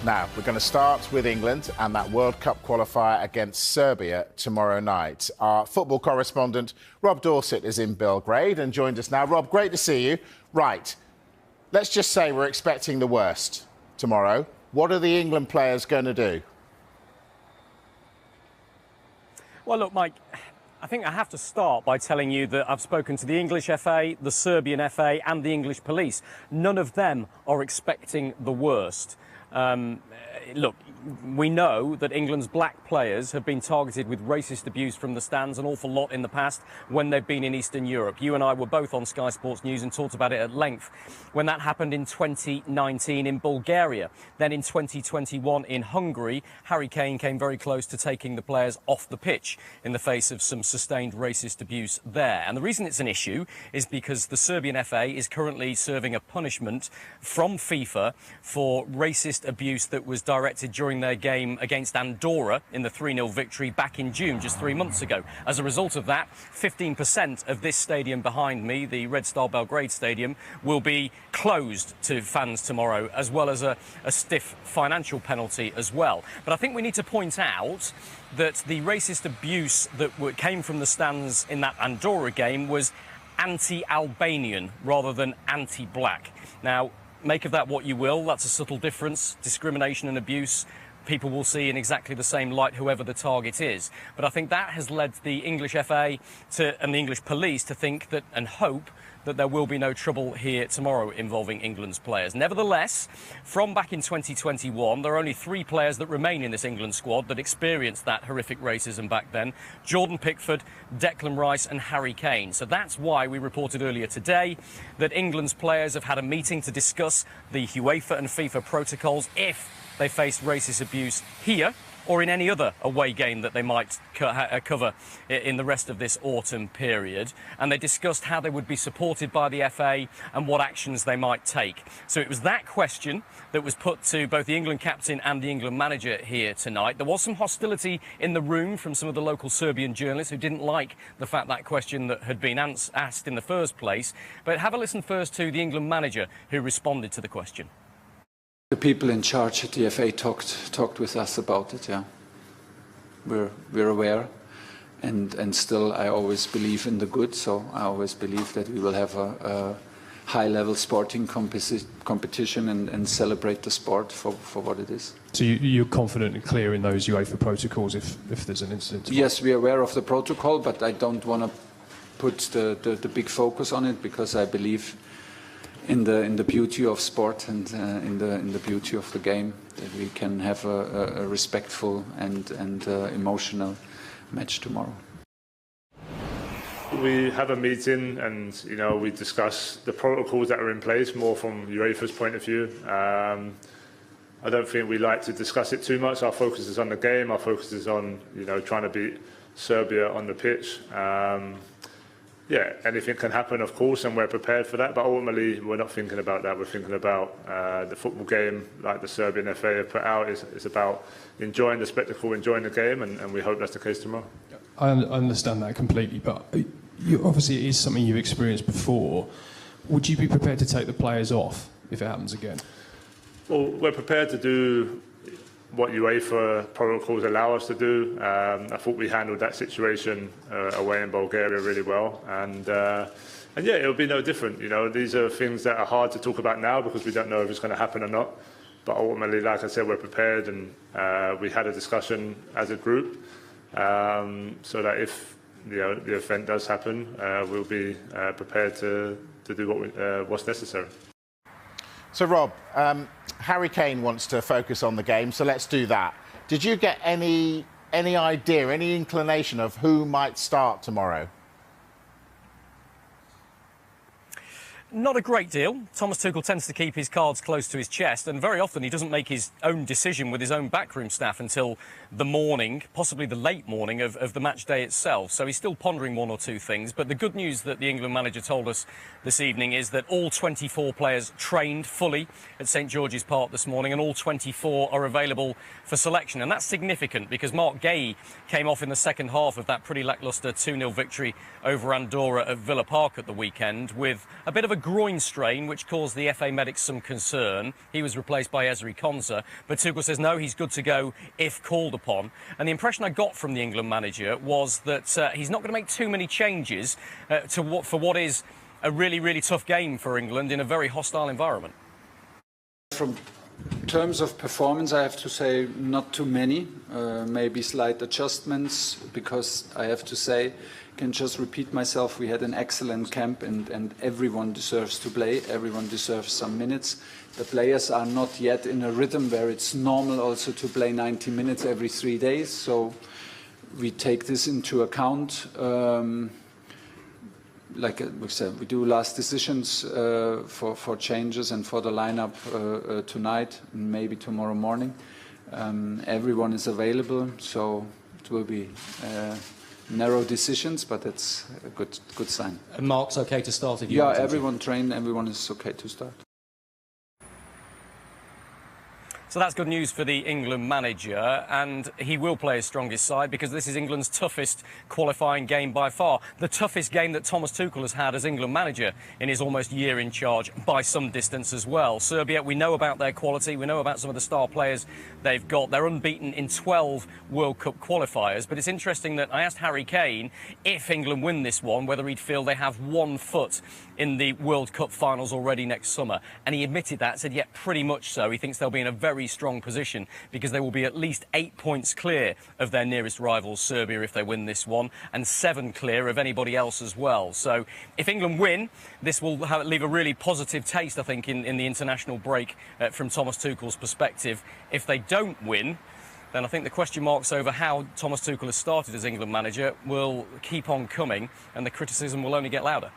Now, we're going to start with England and that World Cup qualifier against Serbia tomorrow night. Our football correspondent, Rob Dorset, is in Belgrade and joined us now. Rob, great to see you. Right, let's just say we're expecting the worst tomorrow. What are the England players going to do? Well, look, Mike, I think I have to start by telling you that I've spoken to the English FA, the Serbian FA and the English police. None of them are expecting the worst. Look, we know that England's black players have been targeted with racist abuse from the stands an awful lot in the past when they've been in Eastern Europe. You and I were both on Sky Sports News and talked about it at length when that happened in 2019 in Bulgaria. Then in 2021 in Hungary, Harry Kane came very close to taking the players off the pitch in the face of some sustained racist abuse there. And the reason it's an issue is because the Serbian FA is currently serving a punishment from FIFA for racist abuse that was directed during their game against Andorra in the 3-0 victory back in June, just 3 months ago. As a result of that, 15% of this stadium behind me, the Red Star Belgrade Stadium, will be closed to fans tomorrow, as well as a stiff financial penalty as well. But I think we need to point out that the racist abuse that came from the stands in that Andorra game was anti-Albanian rather than anti-black. Now, make of that what you will. That's a subtle difference. Discrimination and abuse people will see in exactly the same light, whoever the target is. But I think that has led the English FA and the English police to think that and hope that there will be no trouble here tomorrow involving England's players. Nevertheless, from back in 2021, there are only 3 players that remain in this England squad that experienced that horrific racism back then: Jordan Pickford, Declan Rice and Harry Kane. So that's why we reported earlier today that England's players have had a meeting to discuss the Uefa and FIFA protocols if they face racist abuse here or in any other away game that they might cover in the rest of this autumn period. And they discussed how they would be supported by the FA and what actions they might take. So it was that question that was put to both the England captain and the England manager here tonight. There was some hostility in the room from some of the local Serbian journalists who didn't like the fact that question that had been asked in the first place. But have a listen first to the England manager who responded to the question. The people in charge at the FA talked with us about it. Yeah, we're aware, and still I always believe in the good. So I always believe that we will have a high-level sporting competition and celebrate the sport for what it is. So you're confident and clear in those UEFA protocols if there's an incident? Yes, we are aware of the protocol, but I don't want to put the big focus on it because I believe in the beauty of sport and in the beauty of the game, that we can have a respectful and emotional match tomorrow. We have a meeting and we discuss the protocols that are in place more from UEFA's point of view. I don't think we like to discuss it too much. Our focus is on the game. Our focus is on trying to beat Serbia on the pitch. Yeah, anything can happen, of course, and we're prepared for that. But ultimately, we're not thinking about that. We're thinking about the football game, like the Serbian FA have put out. It's about enjoying the spectacle, enjoying the game, and we hope that's the case tomorrow. I understand that completely, but obviously it is something you've experienced before. Would you be prepared to take the players off if it happens again? Well, we're prepared to do what UEFA protocols allow us to do. I thought we handled that situation away in Bulgaria really well, and yeah, it'll be no different. These are things that are hard to talk about now because we don't know if it's going to happen or not. But ultimately, like I said, we're prepared, and we had a discussion as a group so that if the event does happen, we'll be prepared to do what's necessary. So, Rob, Harry Kane wants to focus on the game, so let's do that. Did you get any idea, any inclination of who might start tomorrow? Not a great deal. Thomas Tuchel tends to keep his cards close to his chest, and very often he doesn't make his own decision with his own backroom staff until the morning, possibly the late morning of the match day itself. So he's still pondering one or two things. But the good news that the England manager told us this evening is that all 24 players trained fully at St George's Park this morning, and all 24 are available for selection. And that's significant because Mark Gay came off in the second half of that pretty lacklustre 2-0 victory over Andorra at Villa Park at the weekend with a bit of a groin strain, which caused the FA medics some concern. He was replaced by Ezri Konsa, but Tuchel says no, he's good to go if called upon. And the impression I got from the England manager was that he's not going to make too many changes for what is a really, really tough game for England in a very hostile environment. From terms of performance, I have to say not too many, maybe slight adjustments, because I have to say, can just repeat myself, we had an excellent camp and everyone deserves to play, everyone deserves some minutes. The players are not yet in a rhythm where it's normal also to play 90 minutes every 3 days, so we take this into account. Like we said, we do last decisions for changes and for the lineup tonight and maybe tomorrow morning. Everyone is available, so it will be narrow decisions, but it's a good sign. And Mark's okay to start if you Yeah, want him to? everyone trained, everyone is okay to start. So that's good news for the England manager, and he will play his strongest side because this is England's toughest qualifying game by far. The toughest game that Thomas Tuchel has had as England manager in his almost year in charge by some distance as well. Serbia, we know about their quality, we know about some of the star players they've got. They're unbeaten in 12 World Cup qualifiers, but it's interesting that I asked Harry Kane if England win this one, whether he'd feel they have 1 foot in the World Cup finals already next summer, and he admitted that, said, yeah, pretty much so. He thinks they'll be in a very strong position because they will be at least 8 points clear of their nearest rivals, Serbia, if they win this one, and 7 clear of anybody else as well. So if England win, this will leave a really positive taste, I think, in the international break from Thomas Tuchel's perspective. If they don't win, then I think the question marks over how Thomas Tuchel has started as England manager will keep on coming, and the criticism will only get louder.